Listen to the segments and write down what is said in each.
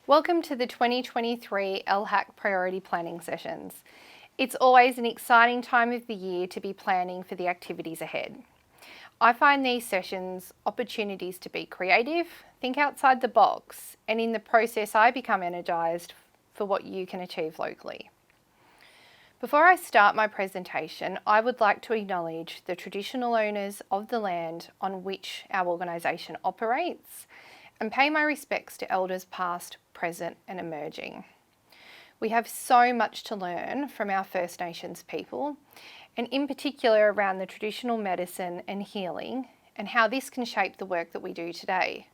Welcome to the 2023 LHAC Priority Planning Sessions. It's always an exciting time of the year to be planning for the activities ahead. I find these sessions opportunities to be creative, think outside the box, and in the process I become energised for what you can achieve locally. Before I start my presentation, I would like to acknowledge the traditional owners of the land on which our organisation operates and pay my respects to elders past, present and emerging. We have so much to learn from our First Nations people, and in particular around the traditional medicine and healing and how this can shape the work that we do today.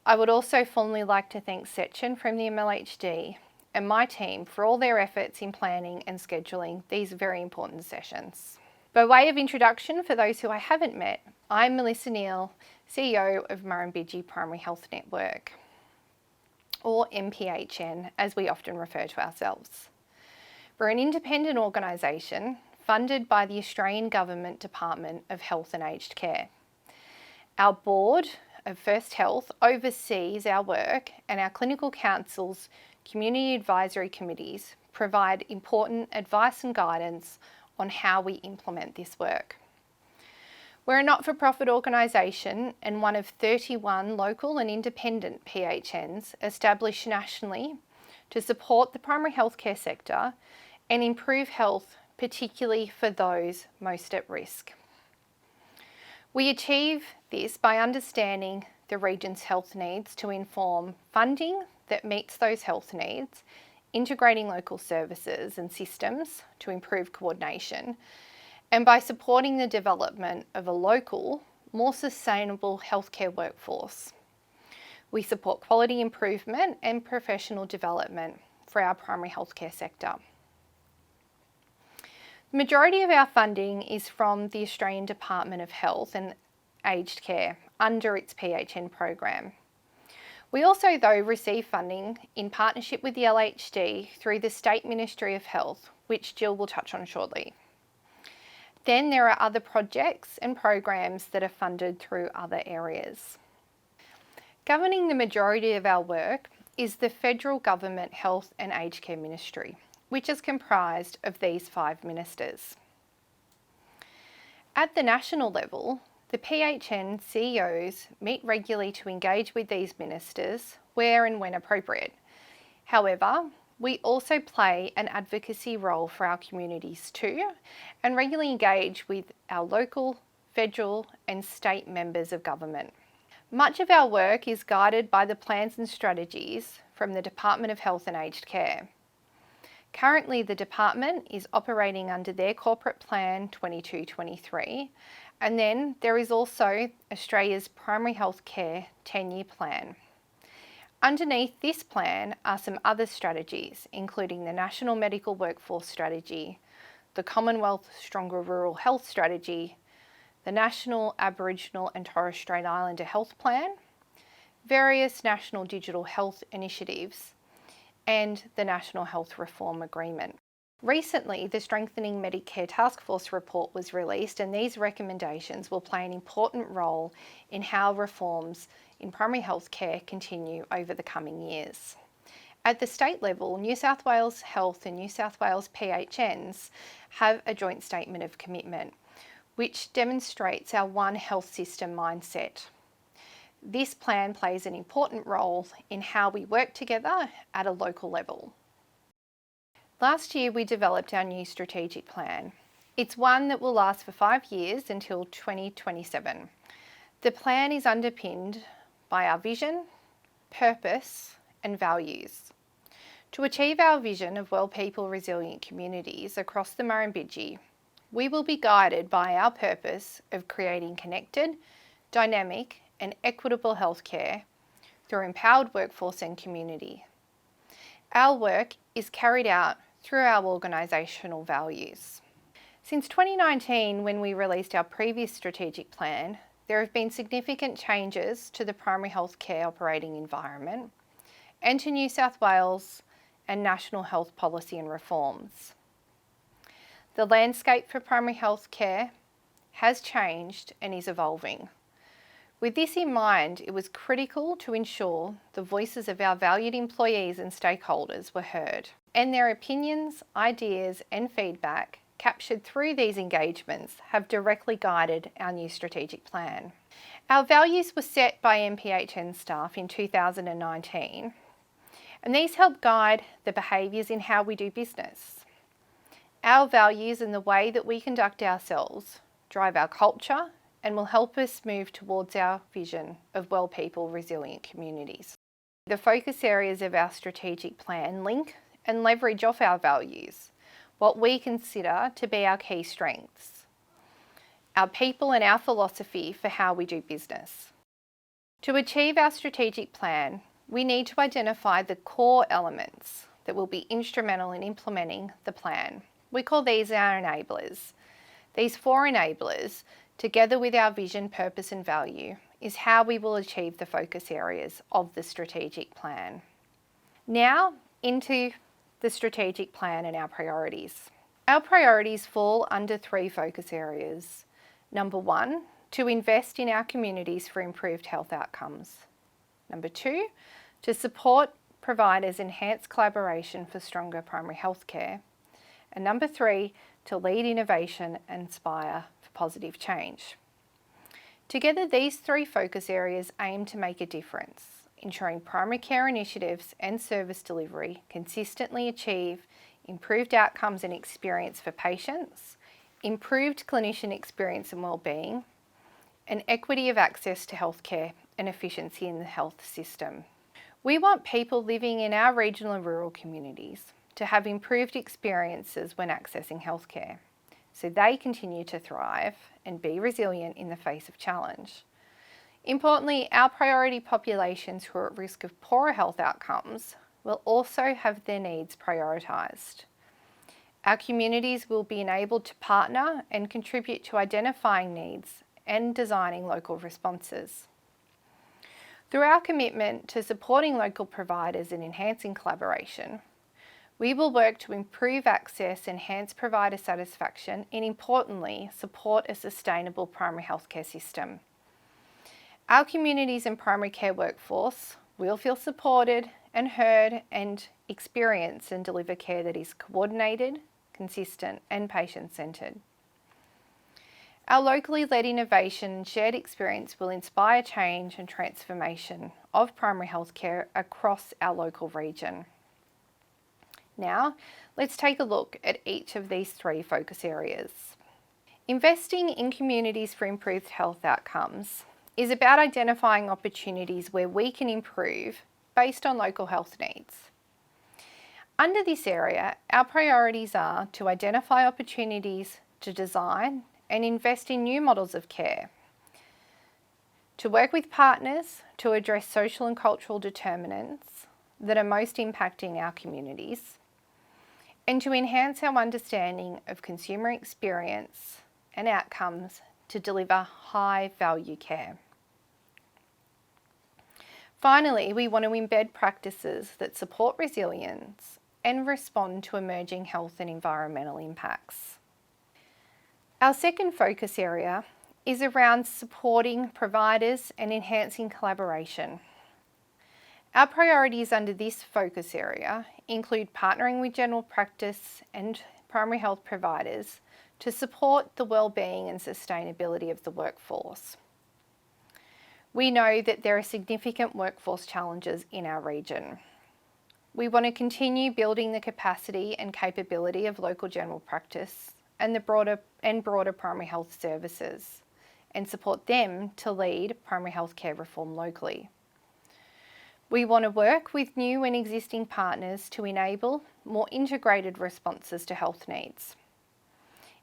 I would also fondly like to thank Sechin from the MLHD and my team for all their efforts in planning and scheduling these very important sessions. By way of introduction, for those who I haven't met, I'm Melissa Neal, CEO of Murrumbidgee Primary Health Network, or MPHN as we often refer to ourselves. We're an independent organisation funded by the Australian Government Department of Health and Aged Care. Our board of First Health oversees our work, and our clinical councils, community advisory committees provide important advice and guidance on how we implement this work. We're a not-for-profit organisation and one of 31 local and independent PHNs established nationally to support the primary healthcare sector and improve health, particularly for those most at risk. We achieve this by understanding the region's health needs to inform funding that meets those health needs, integrating local services and systems to improve coordination, and by supporting the development of a local, more sustainable healthcare workforce. We support quality improvement and professional development for our primary healthcare sector. The majority of our funding is from the Australian Department of Health and Aged Care under its PHN program. We also, though, receive funding in partnership with the LHD through the State Ministry of Health, which Jill will touch on shortly. Then there are other projects and programs that are funded through other areas. Governing the majority of our work is the Federal Government Health and Aged Care Ministry, which is comprised of these 5 ministers. At the national level, the PHN CEOs meet regularly to engage with these ministers where and when appropriate. However, we also play an advocacy role for our communities too, and regularly engage with our local, federal and state members of government. Much of our work is guided by the plans and strategies from the Department of Health and Aged Care. Currently, the department is operating under their corporate plan 22-23, and then there is also Australia's Primary Health Care 10-year plan. Underneath this plan are some other strategies, including the National Medical Workforce Strategy, the Commonwealth Stronger Rural Health Strategy, the National Aboriginal and Torres Strait Islander Health Plan, various national digital health initiatives, and the National Health Reform Agreement. Recently, the Strengthening Medicare Task Force report was released, and these recommendations will play an important role in how reforms in primary health care continue over the coming years. At the state level, New South Wales Health and New South Wales PHNs have a joint statement of commitment, which demonstrates our one health system mindset. This plan plays an important role in how we work together at a local level. Last year, we developed our new strategic plan. It's one that will last for 5 years until 2027. The plan is underpinned by our vision, purpose, and values. To achieve our vision of well people resilient communities across the Murrumbidgee, we will be guided by our purpose of creating connected, dynamic, and equitable healthcare through empowered workforce and community. Our work is carried out through our organisational values. Since 2019, when we released our previous strategic plan, there have been significant changes to the primary health care operating environment and to New South Wales and national health policy and reforms. The landscape for primary health care has changed and is evolving. With this in mind, it was critical to ensure the voices of our valued employees and stakeholders were heard, and their opinions, ideas, and feedback captured through these engagements have directly guided our new strategic plan. Our values were set by MPHN staff in 2019, and these help guide the behaviours in how we do business. Our values and the way that we conduct ourselves drive our culture and will help us move towards our vision of well people, resilient communities. The focus areas of our strategic plan link and leverage off our values, what we consider to be our key strengths, our people and our philosophy for how we do business. To achieve our strategic plan, we need to identify the core elements that will be instrumental in implementing the plan. We call these our enablers. These 4 enablers, together with our vision, purpose and value, is how we will achieve the focus areas of the strategic plan. Now into the strategic plan and our priorities. Our priorities fall under 3 focus areas. Number 1, to invest in our communities for improved health outcomes. Number 2, to support providers' enhanced collaboration for stronger primary health care. And number 3, to lead innovation and inspire for positive change. Together, these 3 focus areas aim to make a difference, ensuring primary care initiatives and service delivery consistently achieve improved outcomes and experience for patients, improved clinician experience and wellbeing, and equity of access to healthcare and efficiency in the health system. We want people living in our regional and rural communities to have improved experiences when accessing healthcare, so they continue to thrive and be resilient in the face of challenge. Importantly, our priority populations who are at risk of poorer health outcomes will also have their needs prioritised. Our communities will be enabled to partner and contribute to identifying needs and designing local responses. Through our commitment to supporting local providers and enhancing collaboration, we will work to improve access, enhance provider satisfaction, and importantly, support a sustainable primary healthcare system. Our communities and primary care workforce will feel supported and heard and experience and deliver care that is coordinated, consistent, and patient-centred. Our locally led innovation and shared experience will inspire change and transformation of primary healthcare across our local region. Now, let's take a look at each of these 3 focus areas. Investing in communities for improved health outcomes is about identifying opportunities where we can improve based on local health needs. Under this area, our priorities are to identify opportunities to design and invest in new models of care, to work with partners to address social and cultural determinants that are most impacting our communities, and to enhance our understanding of consumer experience and outcomes to deliver high-value care. Finally, we want to embed practices that support resilience and respond to emerging health and environmental impacts. Our second focus area is around supporting providers and enhancing collaboration. Our priorities under this focus area include partnering with general practice and primary health providers to support the wellbeing and sustainability of the workforce. We know that there are significant workforce challenges in our region. We want to continue building the capacity and capability of local general practice and broader primary health services, and support them to lead primary health care reform locally. We want to work with new and existing partners to enable more integrated responses to health needs.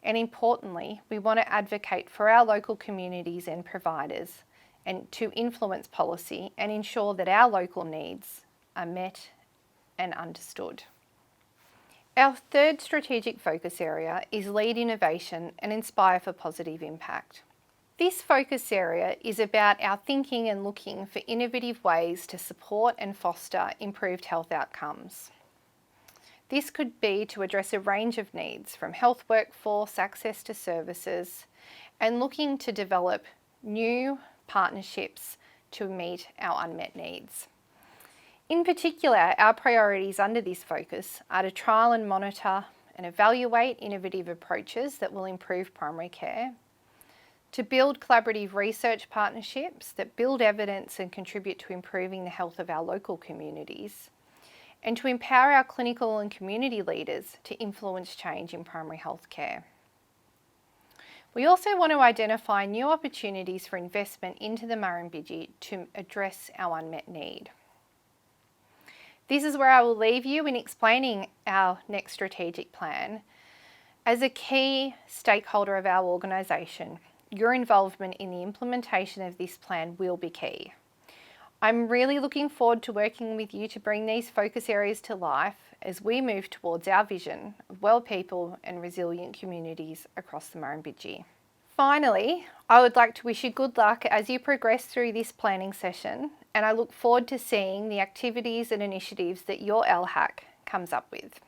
And importantly, we want to advocate for our local communities and providers and to influence policy and ensure that our local needs are met and understood. Our third strategic focus area is lead innovation and inspire for positive impact. This focus area is about our thinking and looking for innovative ways to support and foster improved health outcomes. This could be to address a range of needs from health workforce, access to services, and looking to develop new partnerships to meet our unmet needs. In particular, our priorities under this focus are to trial and monitor and evaluate innovative approaches that will improve primary care, to build collaborative research partnerships that build evidence and contribute to improving the health of our local communities, and to empower our clinical and community leaders to influence change in primary health care. We also want to identify new opportunities for investment into the Murrumbidgee to address our unmet need. This is where I will leave you in explaining our next strategic plan. As a key stakeholder of our organisation, your involvement in the implementation of this plan will be key. I'm really looking forward to working with you to bring these focus areas to life as we move towards our vision of well people and resilient communities across the Murrumbidgee. Finally, I would like to wish you good luck as you progress through this planning session, and I look forward to seeing the activities and initiatives that your LHAC comes up with.